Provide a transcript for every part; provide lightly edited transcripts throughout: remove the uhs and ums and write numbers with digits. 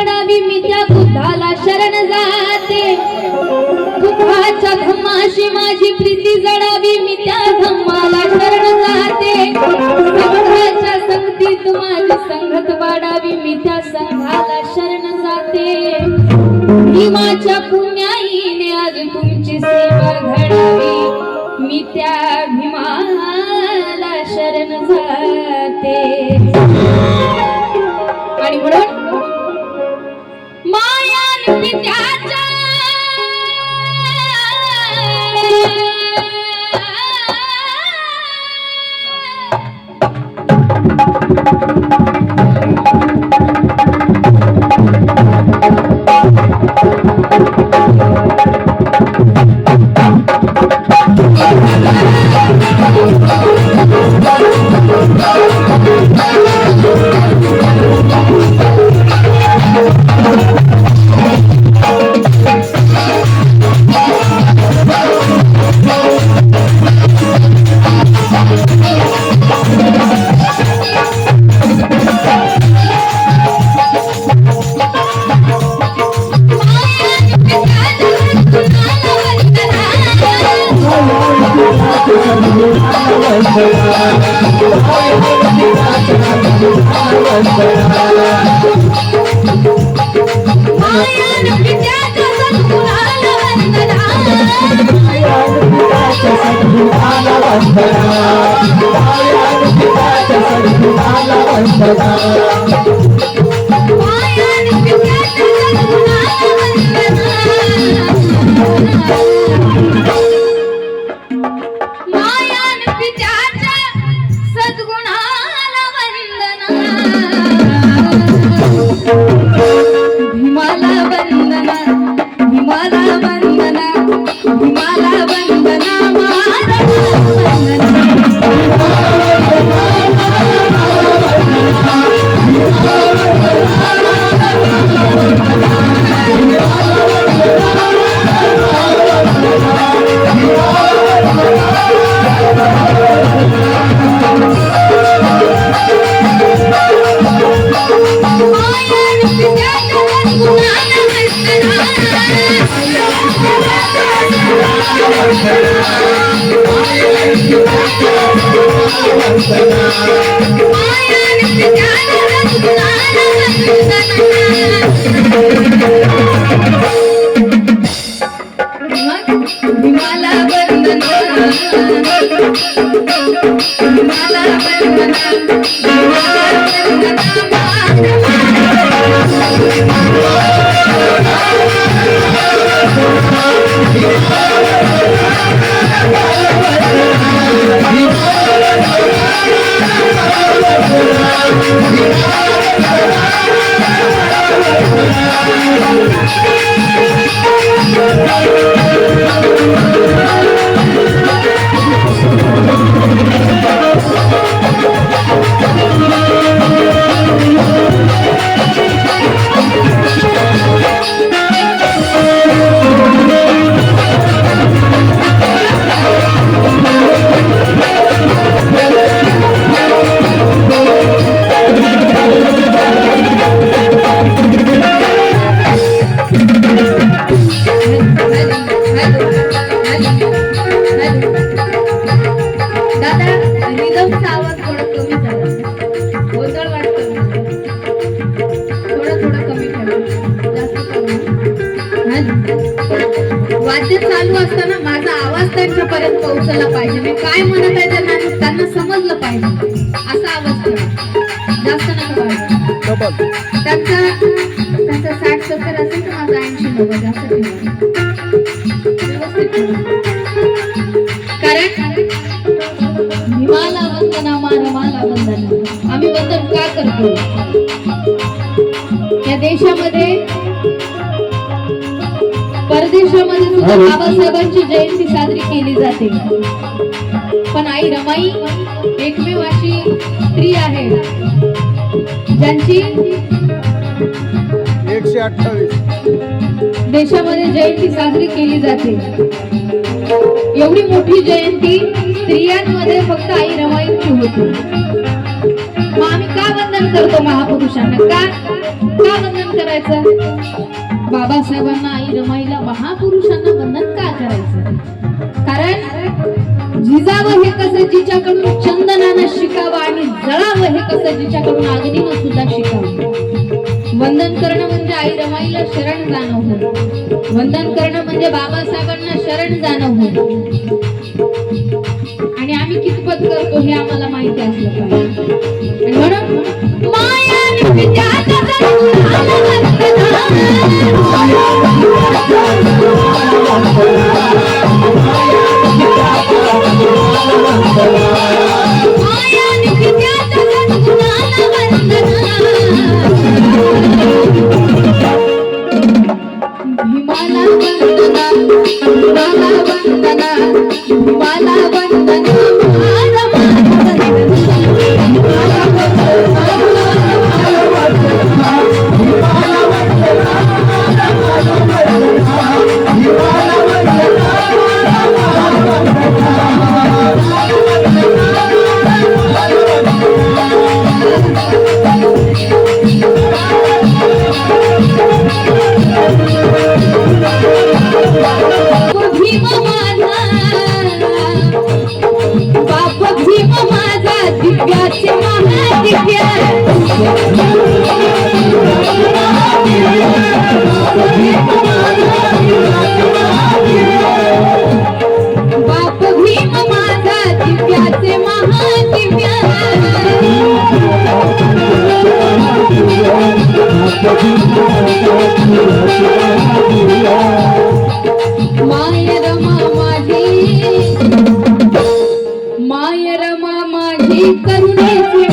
मी त्या बुद्धाला शरण जाते, दुःखाच्या धम्माशी माझी प्रीती जडावी, मी त्या धम्माला शरण जाते, संघाच्या संगतीत माझी संगत वाढावी, मी त्या संघाला शरण जाते, भीमाच्या पुण्याईने आज तुमची सेवा घडावी, मी त्या भीमाला शरण जाते. आणि म्हणून मायान पित्याच्या वाद्य चालू असताना माझा आवाज त्यांच्यापर्यंत पोहोचला पाहिजे, मी काय म्हणत आहे त्यांना समजलं पाहिजे असा आवाज ठेवा, जास्त नका वाढवा. त्यांचा 60-70 असेल तर माझा 80-90 जास्त ठेवा, कारण भीमाला वंदना मा रमाला वंदना. आम्ही वंदन का करतो? या देशामध्ये परदेशामध्ये सुद्धा बाबासाहेबांची जयंती साजरी केली जाते, पण आई रमाई एकमेव अशी स्त्री आहे ज्यांची 128 देशामध्ये जयंती साजरी केली जाते. एवढी मोठी जयंती स्त्रियांमध्ये फक्त आई रमाईची होती. मग आम्ही का वंदन करतो महापुरुषांना? का वंदन करायचं? बाबासाहेबांना आई रमाईला महापुरुषांना वंदन का करायचं? कारण झिजावं हे कसं जिच्याकडून चंदनानं शिकावं आणि जळावं हे कसं जिच्याकडून अग्नीनं सुद्धा शिकावं. वंदन करणं म्हणजे आई रमाईला शरण जाणं होय. वंदन करणं म्हणजे बाबासाहेबांना शरण जाणं होय. आणि आम्ही कितपत करतो हे आम्हाला माहिती असलं पाहिजे. आणि म्हणून माया विद्याचा भीमाला वंदना, भीमाला वंदना, भीमाला वंदना. माय रमा माझी करुणेची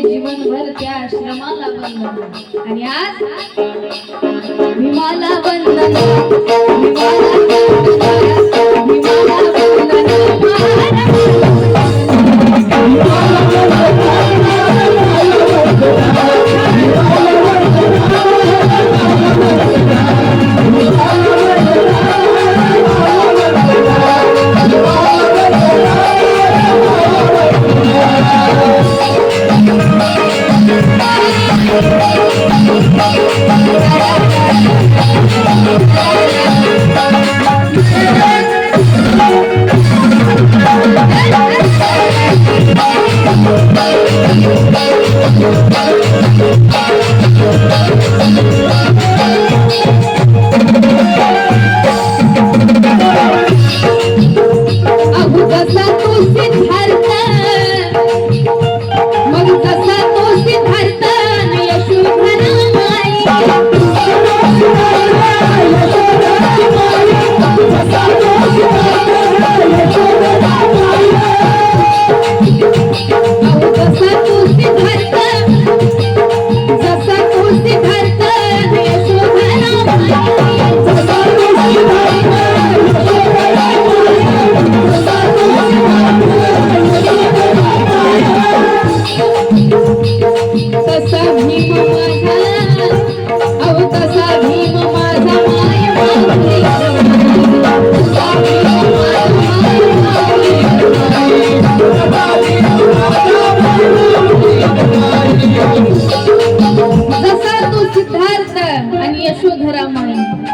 जीवनभर त्या श्रमाला वंदन. आणि आज भीमाला वंदन, भीमाला वंदन, भीमाला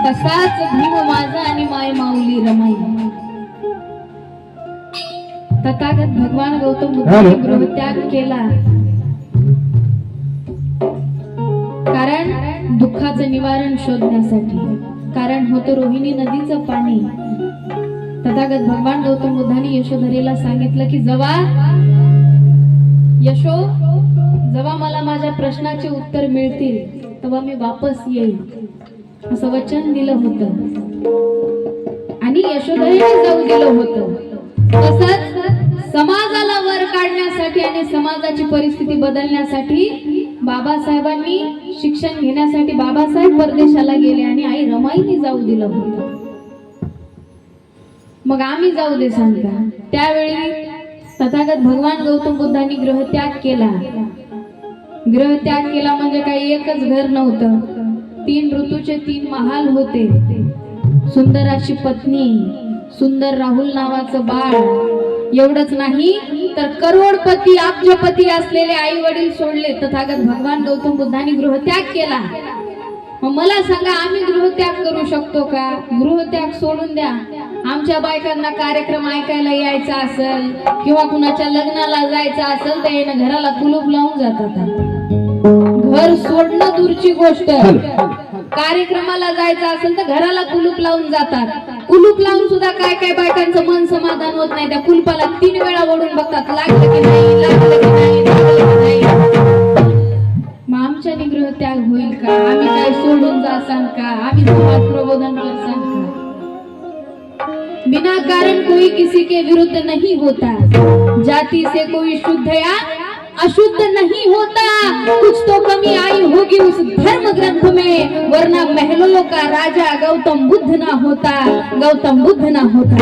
तसाच भीम माझा आणि माय माऊली रमाई. तथागत भगवान गौतम बुद्धाने गृहत्याग केला कारण दुःखाचं निवारण शोधण्यासाठी. कारण होतं रोहिणी नदीचं पाणी. तथागत भगवान गौतम बुद्धाने यशोधरेला सांगितलं की जेव्हा यशो, जेव्हा मला माझ्या प्रश्नाचे उत्तर मिळतील तेव्हा मी वापस येईल असं वचन दिलं होतं आणि यशोधरेने जाऊ दिलं होतं. तसंच समाजाला वर काढण्यासाठी आणि समाजाची परिस्थिती बदलण्यासाठी बाबासाहेबांनी शिक्षण घेण्यासाठी बाबासाहेब परदेशाला गेले आणि आई रमाईने जाऊ दिलं होतं. मग आम्ही जाऊ दे सांगता. त्यावेळी तथागत भगवान गौतम बुद्धांनी गृहत्याग केला. गृहत्याग केला म्हणजे काही एकच घर नव्हतं, 3 ऋतूचे 3 महाल होते, सुंदर अशी पत्नी, सुंदर राहुल नावाचं बाळ. एवढंच नाही तर करोडपती अब्जपती असलेले आई वडील सोडले. तथागत भगवान गौतम बुद्धांनी गृहत्याग केला. मग मला सांगा, आम्ही गृहत्याग करू शकतो का? गृहत्याग सोडून द्या. आमच्या बायकांना कार्यक्रम ऐकायला यायचा असेल किंवा कुणाच्या लग्नाला जायचं असेल तर येणं घराला कुलूप लावून जातात. घर सोडणं दूरची गोष्ट, कार्यक्रमाला जायचं असेल तर घराला कुलूप लावून जातात. कुलूप लावून सुद्धा काय काय बायकांचं मन समाधान होत नाही. त्या कुलपाला 3 वेळा ओढून बघतात, लागलं की नाही, लागलं की नाही, लागलं की नाही. मग आमच्या गृहत्याग होईल का? आम्ही काय सोडून जासान का? आम्ही समाज प्रबोधन करसान का? बिना कारण कोई किसी के विरुद्ध नहीं होता, जाति से कोई शुद्ध या अशुद्ध नहीं होता. कुछ तो कमी आई होगी उस धर्म ग्रंथ में, वरना महलों का राजा गौतम बुद्ध ना होता, गौतम बुद्ध ना होता.